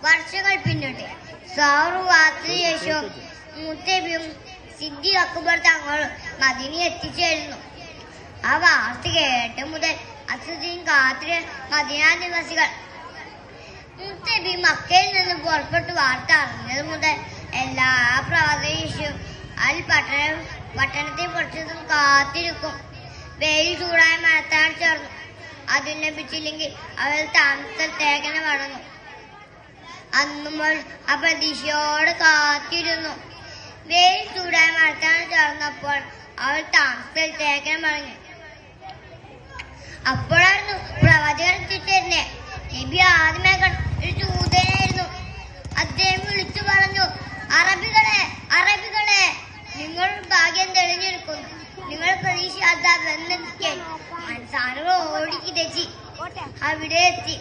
വർഷങ്ങൾ പിന്നിട്ട് സാറുവാത്തിന് ശേഷം മുത്തബിയും സിദ്ദി അക്ബർ തങ്ങൾ മദീന എത്തിച്ചേരുന്നു. ആ വാർത്ത കേട്ട് മുതൽ അസുദ്ദീൻ കാത്തിര മദീന നിവാസികൾ. മുത്തബി മക്കയിൽ നിന്ന് പുറപ്പെട്ടു വാർത്ത അറിഞ്ഞത് മുതൽ എല്ലാ പ്രവാസികളും പട്ടണത്തെ പുറത്തുനിന്നും കാത്തിരിക്കും. വെയിൽ ചൂടായ മഴത്താൽ ചേർന്നു. അത് ലഭിച്ചില്ലെങ്കിൽ അവർ താമസത്തേക്കനെ മടങ്ങും. അന്നും അപ്രതീക്ഷയോടെ കാത്തിരുന്നു. വെയിൽ ചൂടായ മഴത്താണ് ചേർന്നപ്പോൾ അവൾ താമസത്തേക്കനെ മടങ്ങി. അപ്പോഴായിരുന്നു പ്രവാചകൻ എത്തിച്ചേരുന്നേ. നബി ആദ്യമേ ഒരു ദൂതനായിരുന്നു. അദ്ദേഹം വിളിച്ചു പറഞ്ഞു, അറബികളെ അറബികളെ, നിങ്ങൾ ഭാഗ്യം തെളിഞ്ഞെടുക്കുന്നു. നിങ്ങൾ പ്രതീക്ഷ വന്നെത്തിക്കാൻ. അൻസാറുകൾ ഓടിക്ക് തെച്ചി അവിടെ എത്തി.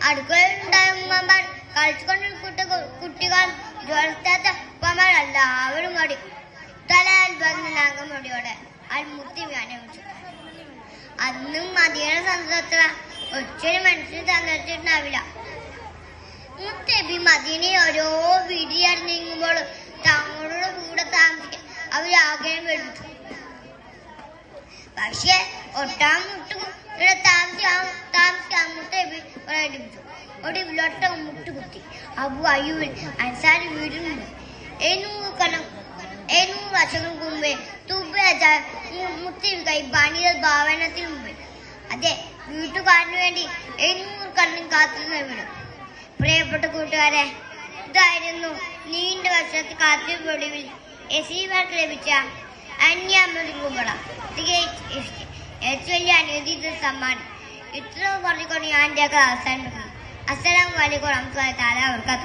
അടുക്കളയിലുണ്ടായ ഉമ്മമാർ, കളിച്ചുകൊണ്ടിരിക്കുന്ന കുട്ടികൾ, ജ്വലത്താത്ത ഉപ്പമാർ എല്ലാവരും ഓടി. തലയാൽ വന്നോടിയോടെ മുത്തിയാണ്. അന്നും മദീന സന്ദർശത്ര ഒറ്റൊരു മനുഷ്യന് സന്ദർശിച്ചിട്ടുണ്ടാവില്ല. മുത്തബി മദീനയെ ഓരോ വീടിയാൽ നീങ്ങുമ്പോൾ തങ്ങളുടെ കൂടെ താമസിക്കാൻ അവർ ആഗ്രഹം വെടിച്ചു. പക്ഷേ താമസിക്കാൻ മുത്തബി ഒരടിപ്പിച്ചു. ഒടുവിലൊട്ടകം മുട്ടുകുത്തി. അബു അയ്യൂബിൽ അൻസാരി വീടിൽ നിന്നു. 700 വർഷങ്ങൾക്ക് മുമ്പേ മുത്തബി കൈബാണിയുടെ ഭവനത്തിന് മുമ്പിൽ അതെ വീട്ടുകാരന് വേണ്ടി 700 കണ്ണിൽ കാത്തിരുന്ന വീട്. പ്രിയപ്പെട്ട കൂട്ടുകാരെ, ഇതായിരുന്നു നീണ്ട വർഷത്തെ കാത്തിരിപ്പൊടുവിൽ യസീബർക്ക് ലഭിച്ച അന്യാമതികുമ്പള ഏറ്റവും വലിയ അനുവദിച്ച സമ്മാനം. ഇത്ര പറഞ്ഞുകൊണ്ട് ഞാൻ എൻ്റെ അവസാനിപ്പിക്കുന്നു. അസ്സലാമു അലൈക്കും വറഹ്മത്തുള്ളാഹി തആല വബറകാതുഹു.